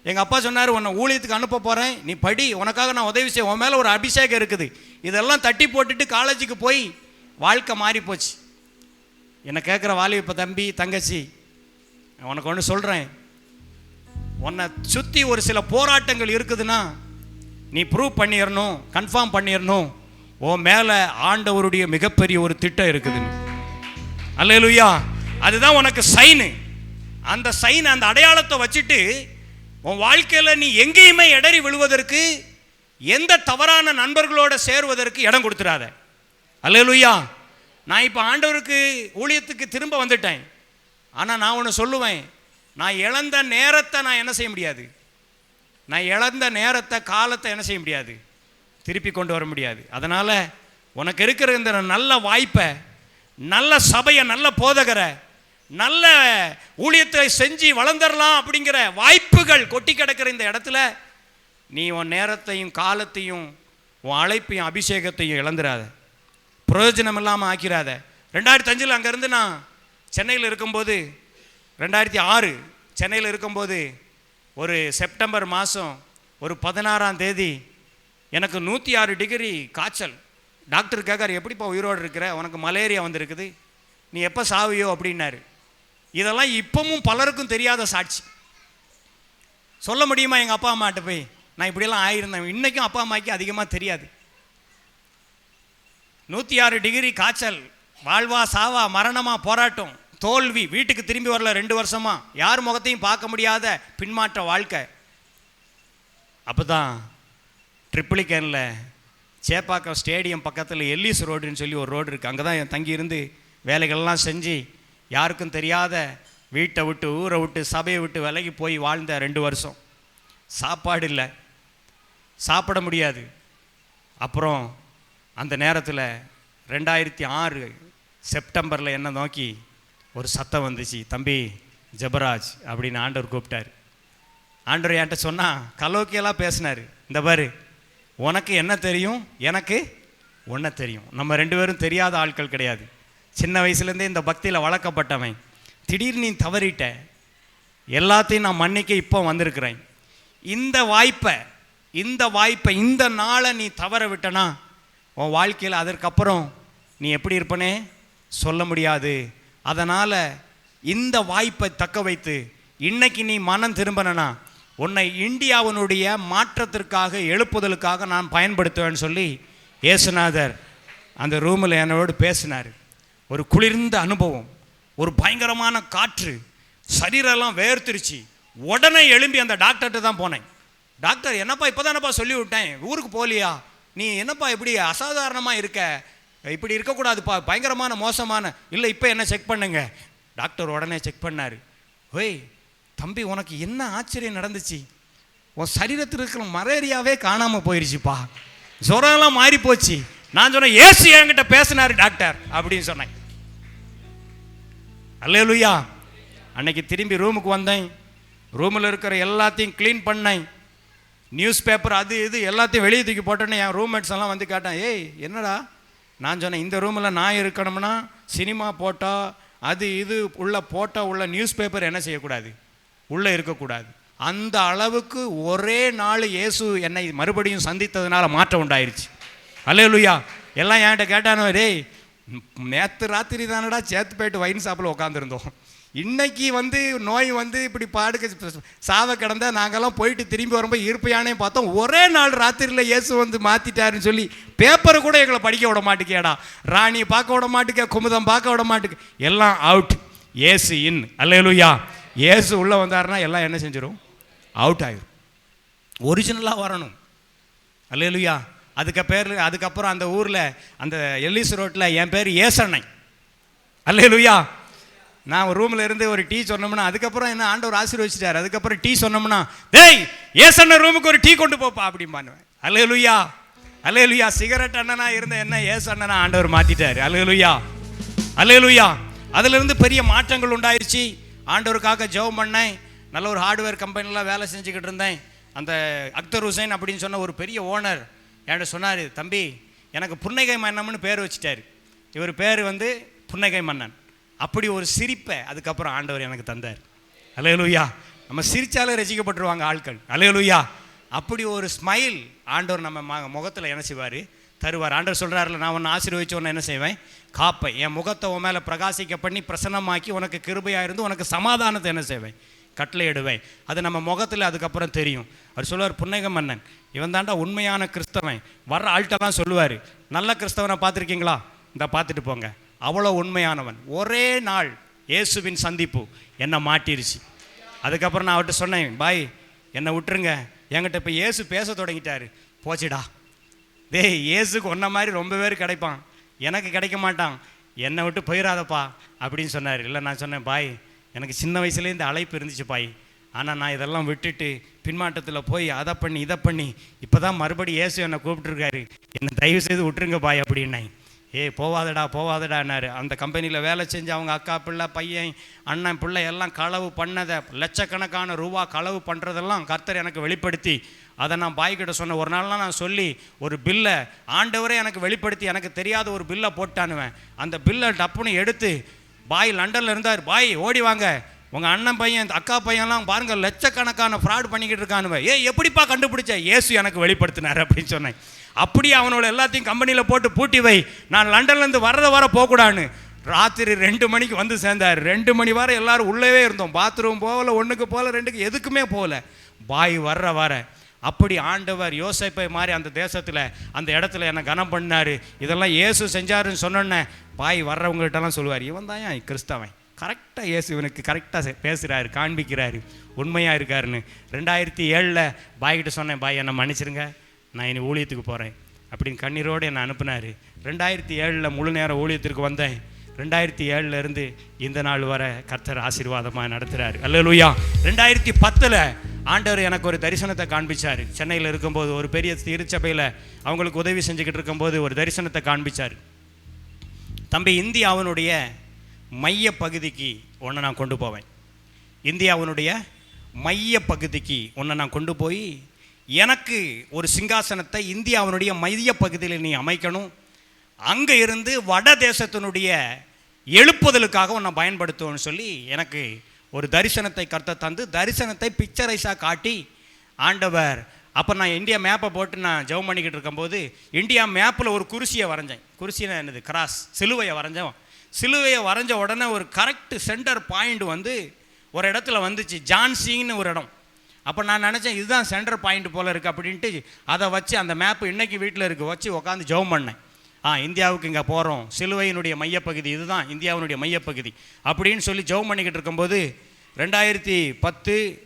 எங்கள் அப்பா சொன்னார், உன்னை ஊழியத்துக்கு அனுப்ப போகிறேன், நீ படி, உனக்காக நான் உதவி செய்ய, உன் மேலே ஒரு அபிஷேகம் இருக்குது. இதெல்லாம் தட்டி போட்டுட்டு காலேஜுக்கு போய் வாழ்க்கை மாறி போச்சு. என்னை கேட்குற வாலிப தம்பி தங்கச்சி, உனக்கு ஒன்று சொல்கிறேன், உன்னை சுற்றி ஒரு சில போராட்டங்கள் இருக்குதுன்னா நீ ப்ரூவ் பண்ணிடணும், கன்ஃபார்ம் பண்ணிடணும், உன் மேலே ஆண்டவருடைய மிகப்பெரிய ஒரு திட்டம் இருக்குதுன்னு. அல்லேலூயா. அதுதான் உனக்கு சைனு. அந்த சைன், அந்த அடையாளத்தை வச்சுட்டு உன் வாழ்க்கையில் நீ எங்கேயுமே இடறி விழுவதற்கு, எந்த தவறான நண்பர்களோடு சேருவதற்கு இடம் கொடுத்துடாத. அல்லேலூயா. நான் இப்போ ஆண்டவருக்கு ஊழியத்துக்கு திரும்ப வந்துட்டேன். ஆனால் நான் ஒன்று சொல்லுவேன், நான் இழந்த நேரத்தை நான் என்ன செய்ய முடியாது, நான் இழந்த நேரத்தை காலத்தை என்ன செய்ய முடியாது, திருப்பி கொண்டு வர முடியாது. அதனால் உனக்கு இருக்கிற இந்த நல்ல வாய்ப்பை, நல்ல சபையை, நல்ல போதகரை, நல்ல ஊழியத்தை செஞ்சு வளர்ந்துடலாம் அப்படிங்கிற வாய்ப்புகள் கொட்டி கிடக்கிற இந்த இடத்துல நீ உன் நேரத்தையும் காலத்தையும் உன் அழைப்பையும் அபிஷேகத்தையும் இழந்துடாத, பிரயோஜனம் இல்லாமல் ஆக்கிறாத. 2005 அங்கேருந்து நான் சென்னையில் இருக்கும்போது, 2006 சென்னையில் இருக்கும்போது ஒரு செப்டம்பர் மாதம் ஒரு 16ஆம் தேதி எனக்கு 106 டிகிரி காய்ச்சல். டாக்டர் கேட்கார், எப்படிப்பா உயிரோடு இருக்கிற, உனக்கு மலேரியா வந்திருக்குது, நீ எப்போ சாவியோ அப்படின்னாரு. இதெல்லாம் இப்பவும் பலருக்கும் தெரியாத சாட்சி. சொல்ல முடியுமா எங்கள் அப்பா அம்மாட்ட போய் நான் இப்படியெல்லாம் ஆயிருந்தேன்? இன்றைக்கும் அப்பா அம்மாவுக்கு அதிகமாக தெரியாது. 106 டிகிரி காய்ச்சல், வாழ்வா சாவா மரணமா போராட்டம், தோல்வி, வீட்டுக்கு திரும்பி வரல 2 வருஷமா, யார் முகத்தையும் பார்க்க முடியாத பின்மாற்ற வாழ்க்கை. அப்போ தான் ட்ரிப்ளிகேனில் சேப்பாக்கம் ஸ்டேடியம் பக்கத்தில் எல்லிஸ் ரோடுன்னு சொல்லி ஒரு ரோடு இருக்குது. அங்கே தான் என் தங்கி இருந்து வேலைகள்லாம் செஞ்சு யாருக்கும் தெரியாத வீட்டை விட்டு ஊரை விட்டு சபையை விட்டு விலகி போய் வாழ்ந்த 2 வருஷம். சாப்பாடு இல்லை, சாப்பிட முடியாது. அப்புறம் அந்த நேரத்தில் 2006 செப்டம்பரில் என்ன நோக்கி ஒரு சத்தம் வந்துச்சு, தம்பி ஜெபராஜ் அப்படின்னு ஆண்டவர் கூப்பிட்டார். ஆண்டவர் என்கிட்ட சொன்னால் கலோக்கியெல்லாம் பேசினார், இந்த பாரு உனக்கு என்ன தெரியும், எனக்கு ஒன்றை தெரியும், நம்ம 2 பேரும் தெரியாத ஆட்கள் கிடையாது. சின்ன வயசுலேருந்தே இந்த பக்தியில் வளர்க்கப்பட்டவன். திடீர்னு நீ தவறிட்ட, எல்லாத்தையும் நான் மன்னிக்க இப்போ வந்திருக்கிறேன். இந்த வாய்ப்பை இந்த நாளை நீ தவற விட்டனா உன் வாழ்க்கையில் அதற்கப்புறம் நீ எப்படி இருப்பனே சொல்ல முடியாது. அதனால் இந்த வாய்ப்பை தக்க வைத்து இன்னைக்கு நீ மனம் திரும்பினா உன்னை இந்தியாவினுடைய மாற்றத்திற்காக எழுப்புதலுக்காக நான் பயன்படுத்துவேன்னு சொல்லி இயேசுநாதர் அந்த ரூமில் என்னோடு பேசினார். ஒரு குளிர்ந்த அனுபவம், ஒரு பயங்கரமான காற்று, சரீரெல்லாம் வேர்த்திருச்சு. உடனே எழும்பி அந்த டாக்டர்கிட்ட தான் போனேன். டாக்டர், என்னப்பா இப்போ தானப்பா சொல்லி விட்டேன், ஊருக்கு போகலையா, நீ என்னப்பா இப்படி அசாதாரணமாக இருக்க, இப்படி இருக்கக்கூடாதுப்பா, பயங்கரமான மோசமான. இல்லை, இப்போ என்ன செக் பண்ணுங்க. டாக்டர் உடனே செக் பண்ணார். ஓய் தம்பி, உனக்கு என்ன ஆச்சரியம் நடந்துச்சு, உன் சரீரத்தில் இருக்கிற மலேரியாவே காணாமல் போயிடுச்சுப்பா, ஜுரம்லாம் மாறி போச்சு. நான் சொன்னேன், ஏசு என்கிட்ட பேசினார் டாக்டர் அப்படின்னு சொன்னேன். அல்லேலூயா. அன்னைக்கு திரும்பி ரூமுக்கு வந்தேன். ரூமில் இருக்கிற எல்லாத்தையும் க்ளீன் பண்ணேன். நியூஸ் பேப்பர் அது இது எல்லாத்தையும் வெளியே தூக்கி போட்டோன்னே என் ரூம்மேட்ஸ் எல்லாம் வந்து கேட்டேன், ஏய் என்னடா. நான் சொன்னேன், இந்த ரூமில் நான் இருக்கணும்னா சினிமா போட்டோ அது இது உள்ள போட்டோ உள்ள நியூஸ் பேப்பர் என்ன செய்யக்கூடாது, உள்ளே இருக்கக்கூடாது. அந்த அளவுக்கு ஒரே நாள் இயேசு என்னை மறுபடியும் சந்தித்ததுனால மாற்றம் உண்டாயிருச்சு. அல்லேலூயா. எல்லாம் என்கிட்ட கேட்டானோ, டேய் நேற்று ராத்திரி தானடா சேர்த்து போயிட்டு வைன் ஷாப்பில் உட்காந்துருந்தோம், இன்னைக்கு நோய் இப்படி பாடுக்க சாவ கிடந்தா நாங்கள்லாம் போயிட்டு திரும்பி வரும்போது இருப்பையானே பார்த்தோம், ஒரே நாள் ராத்திரியில் இயேசு மாற்றிட்டாருன்னு சொல்லி பேப்பரை கூட எங்களை படிக்க விட மாட்டேக்கேடா, ராணியை பார்க்க விட மாட்டேக்க, குமுதம் பார்க்க விட மாட்டேக்க, எல்லாம் அவுட். இயேசு இன். அல்லேலூயா. இயேசு உள்ளே வந்தாருன்னா எல்லாம் என்ன செஞ்சிடும், அவுட் ஆயிடும். ஒரிஜினலாக வரணும். அல்லேலூயா. அதுக்கப்புறம் அந்த ஊரில் அந்த எல்லிஸ் ரோட்டில் என் பேர் ஏசண்ணை. அல்லேலூயா. நான் ரூமில் இருந்து ஒரு டீ சொன்னோம்னா அதுக்கப்புறம் என்ன ஆண்டவர் ஆசீர்வதிச்சிட்டார். அதுக்கப்புறம் டீ சொன்னோம்னா, டேய் ஏசண்ண ரூமுக்கு ஒரு டீ கொண்டு போப்பா அப்படிம்பானுவேன். அல்லேலூயா. அல்லேலூயா. சிகரெட் அண்ணனா இருந்த என்ன ஏசு அண்ணனா ஆண்டவர் மாற்றிட்டார். அல்லேலூயா. அல்லேலூயா. அதிலிருந்து பெரிய மாற்றங்கள் உண்டாயிருச்சு. ஆண்டவருக்காக ஜெபம் பண்ணேன். நல்ல ஒரு ஹார்ட்வேர் கம்பெனிலாம் வேலை செஞ்சுக்கிட்டு இருந்தேன். அந்த அக்தர் ஹுசைன் அப்படின்னு சொன்ன ஒரு பெரிய ஓனர் என்கிட்ட சொன்னார், தம்பி எனக்கு புன்னகை மன்னம்னு பேர் வச்சுட்டார். இவர் பேர் புன்னகை மன்னன். அப்படி ஒரு சிரிப்பை அதுக்கப்புறம் ஆண்டவர் எனக்கு தந்தார். அல்லேலூயா. நம்ம சிரிச்சாலே ரசிக்கப்பட்டுருவாங்க ஆட்கள். அல்லேலூயா. அப்படி ஒரு ஸ்மைல் ஆண்டவர் நம்ம முகத்தில் என்ன செய்வார், தருவார். ஆண்டவர் சொல்கிறார்ல, நான் உன்னை ஆசீர்வதிச்சு உன்னை என்ன செய்வேன், காப்பேன். என் முகத்தை உன் மேலே பிரகாசிக்க பண்ணி பிரசன்னமாக்கி உனக்கு கிருபையாக இருந்து உனக்கு சமாதானத்தை என்ன செய்வேன், கட்டளையிடுவேன். அது நம்ம முகத்தில் அதுக்கப்புறம் தெரியும். அவர் சொல்லுவார், புன்னகை மன்னன் இவன் தாண்டா உண்மையான கிறிஸ்தவன். வர்ற ஆள்கிட்டலாம் சொல்லுவார், நல்ல கிறிஸ்தவனை பார்த்துருக்கீங்களா, இந்த பார்த்துட்டு போங்க, அவ்வளோ உண்மையானவன். ஒரே நாள் இயேசுவின் சந்திப்பு என்னை மாட்டிருச்சு. அதுக்கப்புறம் நான் அவர்கிட்ட சொன்னேன், பாய் என்னை விட்டுருங்க, என்கிட்ட இப்போ இயேசு பேச தொடங்கிட்டாரு. போச்சுடா, டேய் இயேசுக்கு ஒன்றை மாதிரி ரொம்ப பேர் கிடைப்பான், எனக்கு கிடைக்க மாட்டான், என்னை விட்டு போயிடாதப்பா அப்படின்னு சொன்னார். இல்லை நான் சொன்னேன், பாய் எனக்கு சின்ன வயசுலேயே இந்த அழைப்பு இருந்துச்சு பாய், ஆனால் நான் இதெல்லாம் விட்டுட்டு பின்மாற்றத்தில் போய் அதை பண்ணி இதை பண்ணி இப்போ தான் மறுபடியும் இயேசு என்னை கூப்பிட்டுருக்காரு, என்னை தயவு செய்து விட்டுருங்க பாய் அப்படின்னேன். போவாதடான்னாரு. அந்த கம்பெனியில் வேலை செஞ்சு அவங்க அக்கா பிள்ளை பையன் அண்ணன் பிள்ளை எல்லாம் களவு பண்ணதை, லட்சக்கணக்கான ரூபா களவு பண்ணுறதெல்லாம் கர்த்தர் எனக்கு வெளிப்படுத்தி அதை நான் பாய்கிட்ட சொன்னேன். ஒரு நாள்லாம் நான் சொல்லி ஒரு பில்லை ஆண்டவரே எனக்கு வெளிப்படுத்தி எனக்கு தெரியாத ஒரு பில்லை போட்டானுவேன். அந்த பில்லை டப்புன்னு எடுத்து, பாய் லண்டனில் இருந்தார், பாய் ஓடி வாங்க, உங்கள் அண்ணன் பையன் அக்கா பையன்லாம் பாருங்கள் லட்சக்கணக்கான ஃப்ராட் பண்ணிக்கிட்டு இருக்கானுவேன். எப்படிப்பா கண்டுபிடிச்ச, இயேசு எனக்கு வெளிப்படுத்தினார் அப்படின்னு சொன்னேன். அப்படியே அவனோட எல்லாத்தையும் கம்பெனியில் போட்டு பூட்டி வை, நான் லண்டன்லேருந்து வர போகக்கூடாதுன்னு. ராத்திரி 2 மணிக்கு சேர்ந்தார். 2 மணி வரை எல்லாரும் உள்ளவே இருந்தோம். பாத்ரூம் போகல, 1க்கு போகல, 2க்கு எதுக்குமே போகல. பாய் வர அப்படி ஆண்டவர் யோசேப்பை மாதிரி அந்த தேசத்தில் அந்த இடத்துல என்னை கனம் பண்ணார். இதெல்லாம் இயேசு செஞ்சாருன்னு சொன்னோன்னே பாய் வர்றவங்ககிட்டலாம் சொல்லுவார், இவன் தான் ஏன் கிறிஸ்தவன், கரெக்டாக இயேசு இவனுக்கு கரெக்டாக பேசுகிறாரு, காண்பிக்கிறாரு, உண்மையாக இருக்காருன்னு. 2007 பாய்கிட்ட சொன்னேன், பாய் என்னை மன்னிச்சிருங்க, நான் இனி ஊழியத்துக்கு போகிறேன் அப்படின்னு கண்ணீரோடு என்னை அனுப்புனார். 2007 முழு நேரம் ஊழியத்திற்கு வந்தேன். 2007 இந்த நாள் வரை கர்த்தர் ஆசீர்வாதமாக நடத்துகிறார். அல்லேலூயா. 2010 ஆண்டவர் எனக்கு ஒரு தரிசனத்தை காண்பிச்சார். சென்னையில் இருக்கும்போது ஒரு பெரிய திருச்சபையில் அவங்களுக்கு உதவி செஞ்சுக்கிட்டு இருக்கும்போது ஒரு தரிசனத்தை காண்பிச்சார். தம்பி, இந்தியாவினுடைய மைய பகுதிக்கு ஒன்றை நான் கொண்டு போவேன். இந்தியாவினுடைய மைய பகுதிக்கு ஒன்றை நான் கொண்டு போய் எனக்கு ஒரு சிங்காசனத்தை இந்தியாவினுடைய மைய பகுதியில் நீ அமைக்கணும், அங்கே இருந்து வட தேசத்தினுடைய எழுப்புதலுக்காக உன்னை பயன்படுத்துவோன்னு சொல்லி எனக்கு ஒரு தரிசனத்தை கர்த்தர் தந்து, தரிசனத்தை பிக்சரைஸாக காட்டி ஆண்டவர். அப்போ நான் இந்தியா மேப்பை போட்டு நான் ஜெபம் பண்ணிக்கிட்டு இருக்கும்போது இந்தியா மேப்பில் ஒரு குருசியை வரைஞ்சேன். குருசினா என்னது? கிராஸ், சிலுவையை வரைஞ்சோம். சிலுவையை வரைஞ்ச உடனே ஒரு கரெக்ட் சென்டர் பாயிண்ட் வந்து ஒரு இடத்துல வந்துச்சு, ஜான்சின்னு ஒரு இடம். அப்போ நான் நினச்சேன் இதுதான் சென்டர் பாயிண்ட் போல் இருக்குது அப்படின்ட்டு அதை வச்சு அந்த மேப்பு இன்றைக்கி வீட்டில் இருக்குது வச்சு உட்காந்து ஜெபம் பண்ணேன். இந்தியாவுக்கு இங்கே போகிறோம், சிலுவையினுடைய மையப்பகுதி இதுதான் இந்தியாவினுடைய மையப்பகுதி அப்படின்னு சொல்லி ஜெபம் பண்ணிக்கிட்டு இருக்கும்போது 2010,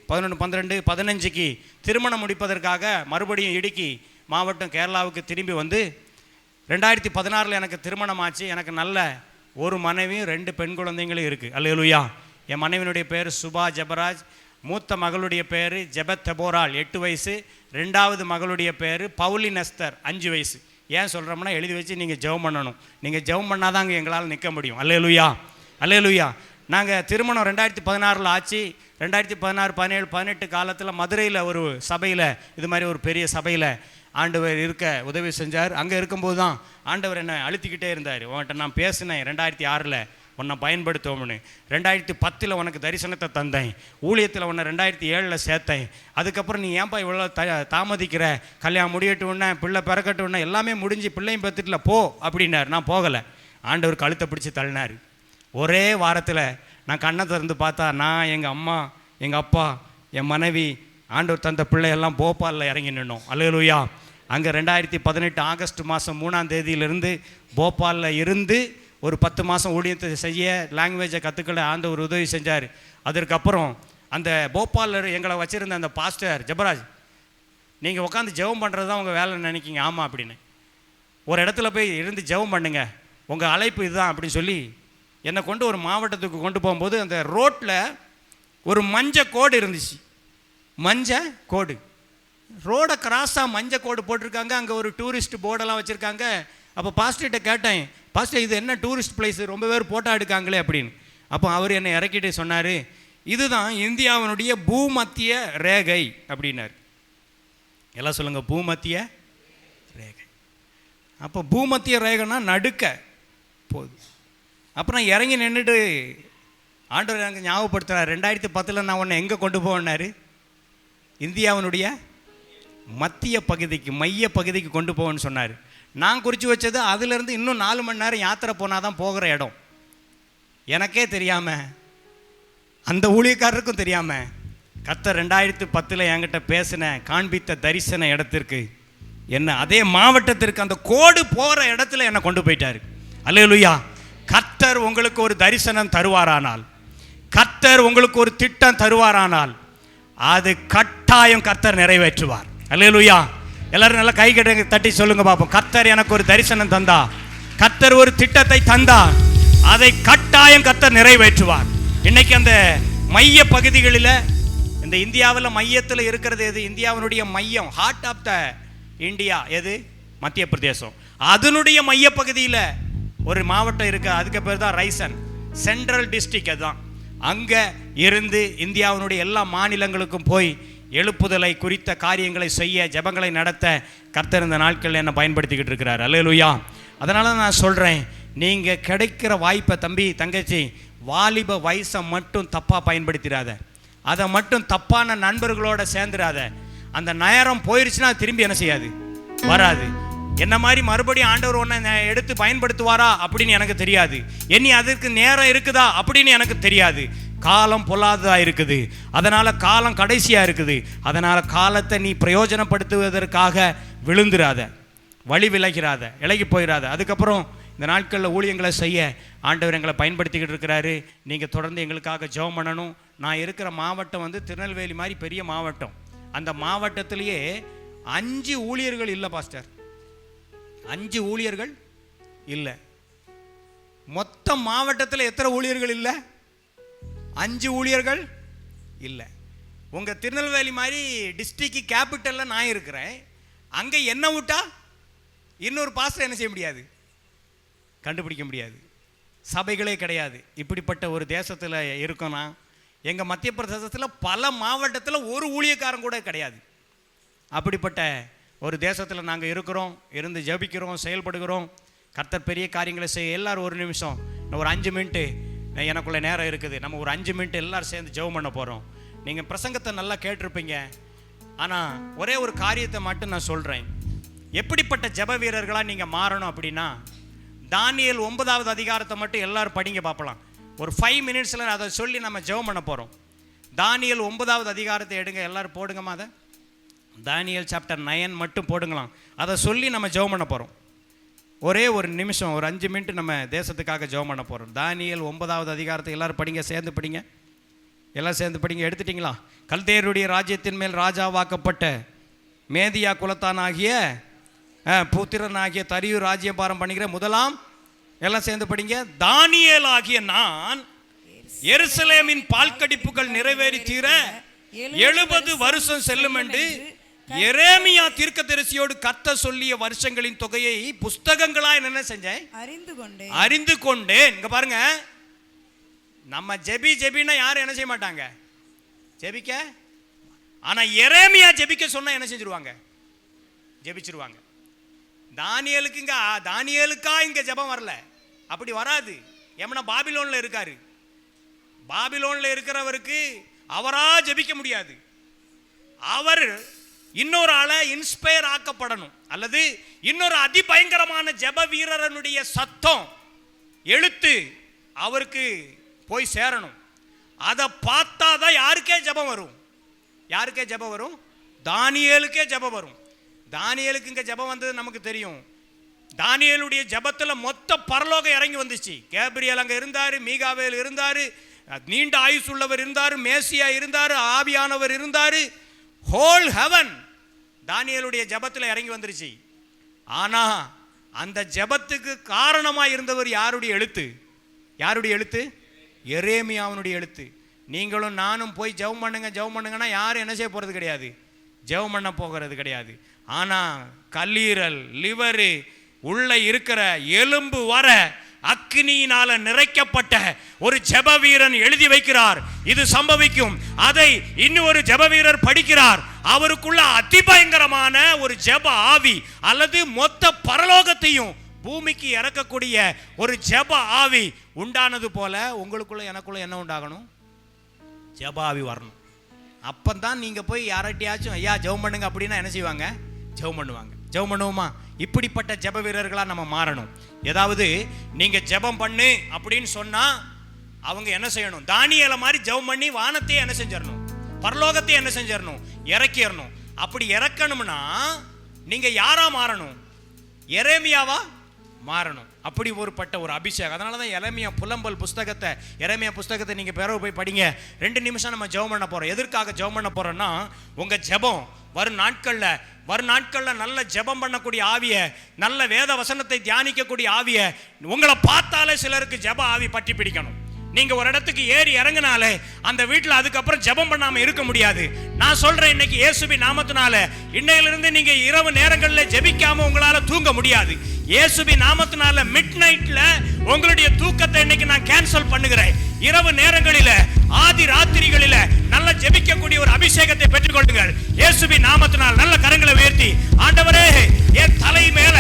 11, 12, 15 திருமணம் முடிப்பதற்காக மறுபடியும் இடுக்கி மாவட்டம் கேரளாவுக்கு திரும்பி வந்து 2016 எனக்கு திருமணம் ஆச்சு. எனக்கு நல்ல ஒரு மனைவியும் 2 பெண் குழந்தைங்களும் இருக்குது. அல்லேலூயா. என் மனைவியினுடைய பேர் சுபா ஜெபராஜ், மூத்த மகளுடைய பேர் ஜெபத் தெபோரால் 8 வயசு, 2வது மகளுடைய பேர் பவுலின் எஸ்தர் 5 வயசு. ஏன் சொல்கிறோம்னா எழுதி வச்சு நீங்கள் ஜெபம் பண்ணணும். நீங்கள் ஜெபம் பண்ணாதாங்க எங்களால் நிற்க முடியும். அல்லேலூயா, அல்லேலூயா. நாங்கள் திருமணம் 2016 ஆச்சு. 2016, 17, 18 காலத்தில் மதுரையில் ஒரு சபையில், இது மாதிரி ஒரு பெரிய சபையில் ஆண்டவர் இருக்க உதவி செஞ்சார். அங்கே இருக்கும்போது தான் ஆண்டவர் என்னை அழுத்திக்கிட்டே இருந்தார். உன்கிட்ட நான் பேசினேன் 2006 உன்னை பயன்படுத்துவோம்னு. 2010 உனக்கு தரிசனத்தை தந்தேன். ஊழியத்தில் உன்னை 2007 சேர்த்தேன். அதுக்கப்புறம் நீ ஏன்பா இவ்வளோ தாமதிக்கிற? கல்யாணம் முடியட்டுன்னா, பிள்ளை பிறக்கட்டுன்னா, எல்லாமே முடிஞ்சு பிள்ளையும் பெற்றுட்டுல போ அப்படின்னார். நான் போகலை. ஆண்டவர் கழுத்தை பிடிச்சி தள்ளினார். ஒரே வாரத்தில் நான் கண்ணை திறந்து பார்த்தா நான், எங்கள் அம்மா, எங்கள் அப்பா, என் மனைவி, ஆண்டவர் தந்த பிள்ளையெல்லாம் போபாலில் இறங்கி நின்னோம். அல்லேலூயா. அங்கே 2018 ஆகஸ்ட் மாதம் 3ஆம் தேதியிலிருந்து போபாலில் இருந்து ஒரு 10 மாதம் ஊழியத்தை செய்ய லாங்குவேஜை கற்றுக்கல ஆண்டவர் உதவி செஞ்சார். அதற்கப்புறம் அந்த போபாலில் எங்களை வச்சுருந்த அந்த பாஸ்டர் ஜெபராஜ், நீங்கள் உட்காந்து ஜெபம் பண்ணுறது தான் உங்கள் வேலைன்னு நினைக்கிங்க. ஆமாம் அப்படின்னு. ஒரு இடத்துல போய் இருந்து ஜெபம் பண்ணுங்க, உங்கள் அழைப்பு இதுதான் அப்படின்னு சொல்லி என்னை கொண்டு ஒரு மாவட்டத்துக்கு கொண்டு போகும்போது அந்த ரோட்டில் ஒரு மஞ்சள் கோடு இருந்துச்சு. மஞ்சள் கோடு, ரோடை கிராஸாக மஞ்சள் கோடு போட்டிருக்காங்க. அங்கே ஒரு டூரிஸ்ட் போர்டெல்லாம் வச்சுருக்காங்க. அப்போ பாஸ்டர்கிட்ட கேட்டேன், பாஸ்டர் இது என்ன டூரிஸ்ட் பிளேஸ், ரொம்ப பேர் ஃபோட்டோ எடுக்காங்களே அப்படின்னு. அப்போ அவர் என்னை இறக்கிட்டு சொன்னார், இதுதான் இந்தியாவினுடைய பூமத்திய ரேகை அப்படின்னார். எல்லாம் சொல்லுங்கள், பூமத்திய ரேகை. அப்போ பூமத்திய ரேகைன்னா நடுக்க போகுது. அப்புறம் இறங்கி நின்றுட்டு ஆண்டவர் எனக்கு ஞாபகப்படுத்துகிறார், 2010 நான் உன்னை எங்கே கொண்டு போவேன்னாரு? இந்தியாவினுடைய மத்திய பகுதிக்கு, மைய பகுதிக்கு கொண்டு போவேன்னு சொன்னார். நான் குறித்து வச்சது அதிலிருந்து இன்னும் 4 மணி நேரம் யாத்திரை போனால் தான் போகிற இடம். எனக்கே தெரியாமல், அந்த ஊழியக்காரருக்கும் தெரியாமல், கர்த்தர் 2010 என்கிட்ட பேசின காண்பித்த தரிசன இடத்திற்கு, என்ன அதே மாவட்டத்திற்கு அந்த கோடு போகிற இடத்துல என்னை கொண்டு போயிட்டார். அல்லேலூயா. கர்த்தர் உங்களுக்கு ஒரு தரிசனம் தருவாரானால், கர்த்தர் உங்களுக்கு ஒரு திட்டம் தருவாரானால், அது கட்டாயம் கர்த்தர் நிறைவேற்றுவார். அல்லேலூயா. எல்லாரும் நல்லா கை தட்டி சொல்லுங்க பாப்போம், கர்த்தர் எனக்கு ஒரு தரிசனம் தந்தா, கர்த்தர் ஒரு திட்டத்தை தந்தா, அதை கட்டாயம் கர்த்தர் நிறைவேற்றுவார். இன்னைக்கு அந்த மைய பகுதிகளில், இந்த இந்தியாவில் மையத்தில் இருக்கிறது எது? இந்தியாவினுடைய மையம், ஹார்ட் ஆஃப் த இந்தியா எது? மத்திய பிரதேசம். அதனுடைய மைய பகுதியில் ஒரு மாவட்டம் இருக்கு, அதுக்கு பேர் தான் ரைசன், சென்ட்ரல் டிஸ்ட்ரிக்ட். அதுதான் அங்கே இருந்து இந்தியாவினுடைய எல்லா மாநிலங்களுக்கும் போய் எழுப்புதலை குறித்த காரியங்களை செய்ய, ஜெபங்களை நடத்த கர்த்தர் இந்த நாட்களில் என்னை பயன்படுத்திக்கிட்டு இருக்கிறார். அல்லேலூயா. அதனால நான் சொல்கிறேன், நீங்கள் கிடைக்கிற வாய்ப்பை தம்பி தங்கச்சி, வாலிப வயசை மட்டும் தப்பாக பயன்படுத்திடாத, அதை மட்டும் தப்பான நண்பர்களோட சேர்ந்துடாத. அந்த நேரம் போயிடுச்சுன்னா திரும்பி என்ன செய்யாது, வராது. என்ன மாதிரி மறுபடியும் ஆண்டவர் ஒன்றை எடுத்து பயன்படுத்துவாரா அப்படின்னு எனக்கு தெரியாது. இனி அதற்கு நேரம் இருக்குதா அப்படின்னு எனக்கு தெரியாது. காலம் பொல்லாததாக இருக்குது, அதனால் காலம் கடைசியாக இருக்குது. அதனால் காலத்தை நீ பிரயோஜனப்படுத்துவதற்காக விழுந்துராத, வழி விலகிறாத, இலகி போயிடாத. அதுக்கப்புறம் இந்த நாட்களில் ஊழியங்களை செய்ய ஆண்டவர் எங்களை பயன்படுத்திக்கிட்டு இருக்கிறாரு. நீங்கள் தொடர்ந்து எங்களுக்காக ஜெபம் பண்ணணும். நான் இருக்கிற மாவட்டம் வந்து திருநெல்வேலி மாதிரி பெரிய மாவட்டம். அந்த மாவட்டத்திலேயே 5 ஊழியர்கள் இல்லை பாஸ்டர், 5 ஊழியர்கள் இல்லை. மொத்த மாவட்டத்தில் எத்தனை ஊழியர்கள் இல்லை? 5 ஊழியர்கள் இல்லை. உங்கள் திருநெல்வேலி மாதிரி டிஸ்ட்ரிக்ட் கேபிட்டலில் நான் இருக்கிறேன். அங்கே என்ன விட்டா இன்னொரு பாஸ்டர் என்ன செய்ய முடியாது, கண்டுபிடிக்க முடியாது. சபைகளே கிடையாது. இப்படிப்பட்ட ஒரு தேசத்தில் இருக்கோன்னா, எங்கள் மத்திய பிரதேசத்தில் பல மாவட்டத்தில் ஒரு ஊழியக்காரன் கூட கிடையாது. அப்படிப்பட்ட ஒரு தேசத்தில் நாங்கள் இருக்கிறோம், இருந்து ஜெபிக்கிறோம், செயல்படுகிறோம். கர்த்தர் பெரிய காரியங்களை செய்ய. எல்லாரும் ஒரு நிமிஷம், ஒரு 5 மினிட்டு எனக்குள்ள நேரம் இருக்குது. நம்ம ஒரு 5 மினிட் எல்லாரும் சேர்ந்து ஜெபம் பண்ண போகிறோம். நீங்கள் பிரசங்கத்தை நல்லா கேட்டிருப்பீங்க. ஆனால் ஒரே ஒரு காரியத்தை மட்டும் நான் சொல்கிறேன். எப்படிப்பட்ட ஜெப வீரர்களாக நீங்கள் மாறணும் அப்படின்னா, தானியேல் 9வது அதிகாரத்தை மட்டும் எல்லாரும் படிங்க பார்க்கலாம். ஒரு 5 மினிட்ஸில் அதை சொல்லி நம்ம ஜெபம் பண்ண போகிறோம். தானியேல் 9வது அதிகாரத்தை எடுங்க, எல்லாரும் போடுங்கம்மா. அதை தானியேல் சாப்டர் 9 மட்டும் போடுங்களாம். அதை சொல்லி நம்ம ஜெபம் பண்ண போகிறோம். ஒரே ஒரு நிமிஷம், ஒரு 5 மினிட் நம்ம தேசத்துக்காக ஜெபம் பண்ண போகிறோம். தானியேல் 9வது அதிகாரத்தை எல்லாரும் படிங்க, சேர்ந்து படிங்க, எல்லாம் சேர்ந்து படிங்க. எடுத்துட்டிங்களா? கல்தேயருடைய ராஜ்யத்தின் மேல் ராஜாவாக்கப்பட்ட மேதியா குலத்தானாகிய புத்திரனாகிய தரியு ராஜ்யபாரம் பண்ணுகிற முதலாம், எல்லாம் சேர்ந்து படிங்க. தானியேல் ஆகிய நான் எருசலேமின் பால்கடிப்புகள் நிறைவேறி தீர 70 வருஷம் செல்லும் என்று எரேமியா தீர்க்கதரிசியோடு கர்த்தர் சொல்லிய வருஷங்களின் தொகையை புஸ்தகங்களாய் என்ன செஞ்சேன்? அறிந்து கொண்டேன். இங்க பாருங்க, நம்ம ஜெபின்னா யாரும் என்ன செய்ய மாட்டாங்க? ஜெபிக்க. ஆனா எரேமியா ஜெபிக்க சொன்னா என்ன செஞ்சிருவாங்க? ஜெபிச்சிருவாங்க. தானியேலுக்கா இங்க ஜெபம் வரல, அப்படி வராது. ஏன்னா பாபிலோன்ல இருக்காரு. பாபிலோன்ல இருக்கிறவருக்கு அவரா ஜெபிக்க முடியாது. அவர் இன்னொரு ஆளை இன்ஸ்பயர் ஆக்கப்படணும், அல்லது இன்னொரு அதிபயங்கரமான ஜெப வீரனுடைய சத்தம் எழுத்து அவருக்கு போய் சேரணும். அதை பார்த்தாதான் யாருக்கே ஜெபம் வரும்? யாருக்கே ஜெபம் வரும்? தானியேலுக்கே ஜெபம் வரும். தானியேலுக்கு இங்க ஜெபம் வந்தது நமக்கு தெரியும். தானியேலுடைய ஜெபத்துல மொத்த பரலோகம் இறங்கி வந்துச்சு. கேப்ரியல் அங்க இருந்தாரு, மீகாவேல் இருந்தாரு, நீண்ட ஆயுசு உள்ளவர் இருந்தாரு, மேசியா இருந்தாரு, ஆவியானவர் இருந்தாரு. ஹோல் ஹெவன் தானியேலுடைய ஜெபத்தில் இறங்கி வந்துருச்சு. ஆனா அந்த ஜெபத்துக்கு காரணமாக இருந்தவர் யாருடைய எழுத்து? யாருடைய எழுத்து? எரேமியாவினுடைய எழுத்து. நீங்களும் நானும் போய் ஜெபம் பண்ணுங்கன்னா யாரும் என்ன செய்ய போகிறது கிடையாது? ஜெபம் பண்ண போகிறது கிடையாது. ஆனால் கல்லீரல், லிவரு, உள்ள இருக்கிற எலும்பு வர அக்னியினால நிறைக்கப்பட்ட ஒரு ஜெப வீரன் எழுதி வைக்கிறார், இது சம்பவிக்கும். அதை இன்னொரு ஜெப வீரர் படிக்கிறார். அவருக்குள்ள அதிபயங்கரமான ஒரு ஜெப ஆவி, அல்லது மொத்த பரலோகத்தையும் பூமிக்கு இறக்கக்கூடிய ஒரு ஜெப ஆவி உண்டானது போல உங்களுக்குள்ள எனக்குள்ள என்ன உண்டாகணும்? ஜெப ஆவி வரணும். அப்பந்தான் நீங்க போய் யார்கிட்டயாச்சும் ஐயா ஜெபம் பண்ணுங்க அப்படின்னா என்ன செய்வாங்க? ஜெபம் பண்ணுவாங்க. ஜெபம் பண்ணுவோமா? இப்படிப்பட்ட ஜெப வீரர்களாக நம்ம மாறணும். ஏதாவது நீங்க ஜெபம் பண்ணு அப்படின்னு சொன்னா அவங்க என்ன செய்யணும்? தானியேலை மாதிரி ஜெபம் பண்ணி வானத்தையே என்ன செஞ்சிடணும்? பரலோகத்தையே என்ன செஞ்சிடணும்? இறக்கிடணும். அப்படி இறக்கணும்னா நீங்க யாரா மாறணும்? எரேமியாவா மாறணும். அப்படி ஒருப்பட்ட ஒரு அபிஷேகம். அதனால தான் எரேமியா புலம்பல் புஸ்தகத்தை, எரேமியா புஸ்தகத்தை நீங்கள் பிறகு போய் படிங்க. 2 நிமிஷம் நம்ம ஜெபம் பண்ண போகிறோம். எதற்காக ஜெபம் பண்ண போகிறோன்னா, உங்கள் ஜெபம் வரும் நாட்களில் நல்ல ஜெபம் பண்ணக்கூடிய ஆவியை, நல்ல வேத வசனத்தை தியானிக்கக்கூடிய ஆவியை உங்களை பார்த்தாலே சிலருக்கு ஜெப ஆவி பற்றி பிடிக்கணும். நீங்க ஒரு இடத்துக்கு ஏறி இறங்கினாலே அந்த வீட்டில் அதுக்கப்புறம் ஜெபம் பண்ணாம இருக்க முடியாது. நான் சொல்றேன், இன்னைக்கு இயேசுவின் நாமத்தினால இன்னையிலிருந்து நீங்க இரவு நேரங்களில் ஜெபிக்காம உங்களால தூங்க முடியாது. இயேசுவின் நாமத்தினால மிட் நைட்ல உங்களுடைய தூக்கத்தை இன்னைக்கு நான் கேன்சல் பண்ணுகிறேன். இரவு நேரங்களில, ஆதி ராத்திரிகளில நல்ல ஜெபிக்கக்கூடிய ஒரு அபிஷேகத்தை பெற்றுக்கொள்ளுங்கள். இயேசுவின் நாமத்தினால் நல்ல கரங்களை உயர்த்தி, ஆண்டவரே என் தலை மேல,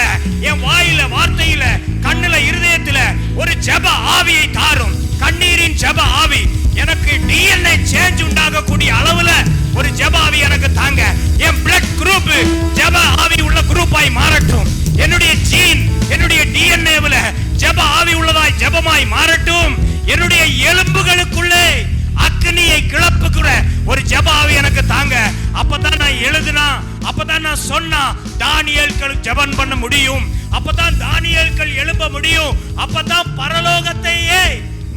என் வாயில, வார்த்தையில, கண்ணுல, இருதயத்தில ஒரு ஜெப ஆவியை தாரும். கண்ணீரின் ஜெப ஆவி, எனக்கு DNA சேஞ்ச் உண்டாகக்கூடிய அளவுல ஒரு ஜெப ஆவி எனக்கு தாங்க. என் பிளட் குரூப் ஜெப ஆவி உள்ள குரூப்பாய் மாறட்டும். என்னுடைய ஜீன், என்னுடைய DNAவுல ஜெப ஆவி உள்ளதாய் ஜெபமாய் மாறட்டும். என்னுடைய எலும்புகளுக்குள்ளே அக்னியை கிளப்புகிற ஒரு ஜெப ஆவி எனக்கு தாங்க. அப்பதான் நான் எழுதுனா, அப்பதான் நான் சொன்னா தானியேல்கள் ஜெபம் பண்ண முடியும். அப்பதான் தானியேல்கள் எழும்ப முடியும். அப்பதான் பரலோகத்தையே,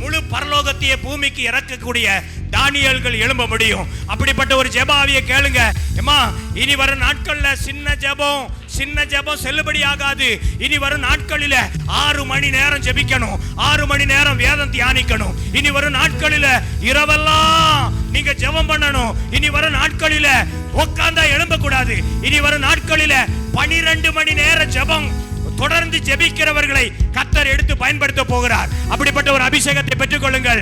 முழு பரலோகத்தையே பூமிக்கு இறக்கக்கூடிய தானியேல்கள் எழும்ப முடியும். அப்படிப்பட்ட ஒரு ஜெப ஆவியை கேளுங்க. ஏமா, இனி வரும் நாட்கள்ல சின்ன ஜெபம் செல்லுபடி ஆகாது. இனி வரும் நாட்களில 6 மணி நேரம் ஜெபிக்கணும், 6 மணி நேரம் வேதம் தியானிக்கணும். இனி வரும் நாட்களில இரவெல்லாம் நீங்க ஜெபம் பண்ணணும். இனி வரும் நாட்களில உட்கார்ந்தா எழும்ப கூடாது. இனி வரும் நாட்களில 12 மணி நேரம் ஜெபம் தொடர்ந்து ஜெபிக்கிறவர்களை கர்த்தர் எடுத்து பயன்படுத்த போகிறார். அப்படிப்பட்ட ஒரு அபிஷேகத்தை பெற்றுக் கொள்ளுங்கள்.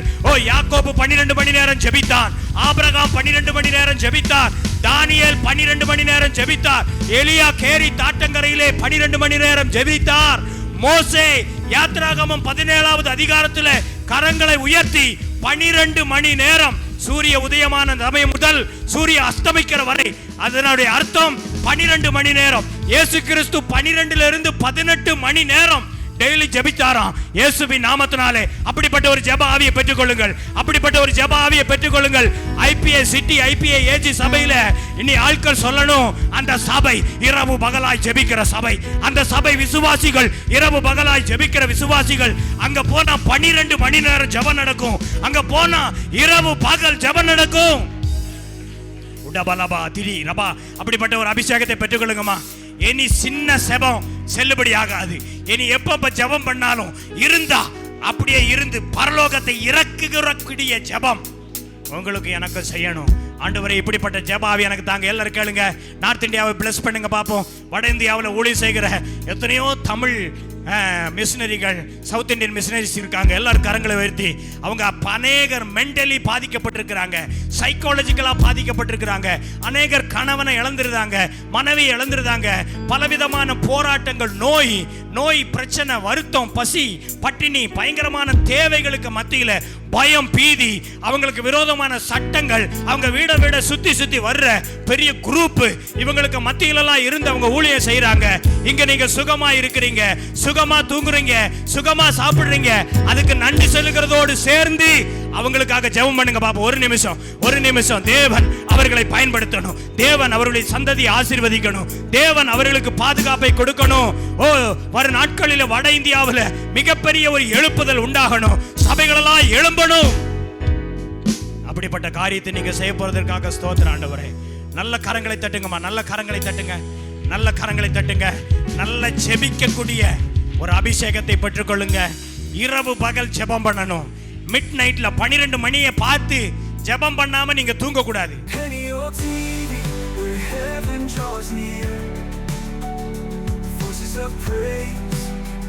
யாக்கோபு 12 மணி நேரம் ஜெபித்தான், ஆபிரகாம் 12 மணி நேரம் ஜெபித்தார், தானியேல் 12 மணி நேரம் ஜெபித்தார், எலியா கேரி தாட்டங்கரையிலே 12 மணி நேரம் ஜெபித்தார். மோசே யாத்திராகமம் 17வது அதிகாரத்தில் கரங்களை உயர்த்தி 12 மணி நேரம் சூரிய உதயமான சமயம் முதல் சூரிய அஸ்தமிக்கிற வரை, அதனுடைய அர்த்தம் 12 மணி நேரம். இயேசு கிறிஸ்து 12 இருந்து 18 மணி நேரம் டெய்லி ஜெபித்தாராம் இயேசுவின் நாமத்தினாலே. அப்படிப்பட்ட ஒரு ஜெப ஆவியை பெற்றுக்கொள்ளுங்கள், அப்படிப்பட்ட ஒரு ஜெப ஆவியை பெற்றுக்கொள்ளுங்கள். ஐபிஏ சிட்டி ஐபிஏ ஏஜி சபையில இனி ஆட்கள் சொல்லணும், அந்த சபை இரவு பகலாய் ஜெபிக்கிற சபை, அந்த சபை விசுவாசிகள் இரவு பகலாய் ஜெபிக்கிற விசுவாசிகள். அங்க போனா 12 மணி நேரம் ஜெபம் நடக்கும், அங்க போனா இரவு பகல் ஜெபம் நடக்கும். உடபலபா திரி ரபா, அப்படிப்பட்ட ஒரு அபிஷேகத்தை பெற்றுக்கொள்ளுங்கம்மா. இனி சின்ன செபம் செல்லுபடி ஆகாது. இனி எப்ப ஜெபம் பண்ணாலும் இருந்தா அப்படியே இருந்து பரலோகத்தை இறக்குகிறக்கூடிய ஜெபம் உங்களுக்கு எனக்கு செய்யணும். ஆண்டவரே, இப்படிப்பட்ட ஜெபாவி எனக்கு தாங்க. எல்லாரும் கேளுங்க. நார்த் இந்தியாவை பிளஸ் பண்ணுங்க பார்ப்போம். வட இந்தியாவில் ஊழியம் செய்கிற எத்தனையோ தமிழ் மிஷினரிகள், சவுத் இந்தியன் மிஷினரிஸ் இருக்காங்க. எல்லாரும் கரங்களை உயர்த்தி. அவங்க அநேகர் மென்டலி பாதிக்கப்பட்டிருக்கிறாங்க, சைக்காலஜிக்கலா பாதிக்கப்பட்டிருக்கிறாங்க. அநேகர் கணவனை இழந்துருந்தாங்க, மனைவி இழந்துருந்தாங்க. பலவிதமான போராட்டங்கள், நோய் பிரச்சனை, வருத்தம், பசி, பட்டினி, பயங்கரமான தேவைகளுக்கு மத்தியில பயம், பீதி, அவங்களுக்கு விரோதமான சட்டங்கள், அவங்க வீட சுத்தி வர்ற பெரிய குரூப், இவங்களுக்கு மத்தியிலெல்லாம் இருந்து அவங்க ஊழியம் செய்யறாங்க. இங்க நீங்க சுகமா இருக்கிறீங்க, சுகமா தூங்குறீங்க, சுகமா சாப்பிடுறீங்க. அதுக்கு நன்றி சொல்லுகிறதோடு சேர்ந்து அவங்களுக்காக ஜெபம் பண்ணுங்க பாப்பா. ஒரு நிமிஷம். தேவன் அவர்களை பயன்படுத்தணும், தேவன் அவர்களுடைய சந்ததியை ஆசீர்வதிக்கணும், தேவன் அவர்களுக்கு பாதுகாப்பை கொடுக்கணும். வரும் நாட்களில் வட இந்தியாவில் மிகப்பெரிய ஒரு எழுப்புதல் உண்டாகணும், சபைகளெல்லாம் எழும்பணும். அப்படிப்பட்ட காரியத்தை நீங்க செய்ய போறதற்காக ஸ்தோத்திரம் ஆண்டவரே. நல்ல கரங்களை தட்டுங்கம்மா, நல்ல கரங்களை தட்டுங்க, நல்ல கரங்களை தட்டுங்க. நல்ல ஜெபிக்கக்கூடிய ஒரு அபிஷேகத்தை பெற்றுக்கொள்ளுங்க. இரவு பகல் ஜெபம் பண்ணணும். மிட் நைட்ல 12 மணியை பார்த்து ஜெபம் பண்ணாம நீங்க தூங்க கூடாது.
Of praise,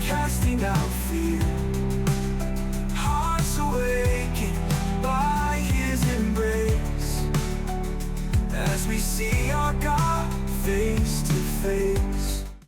casting out fear.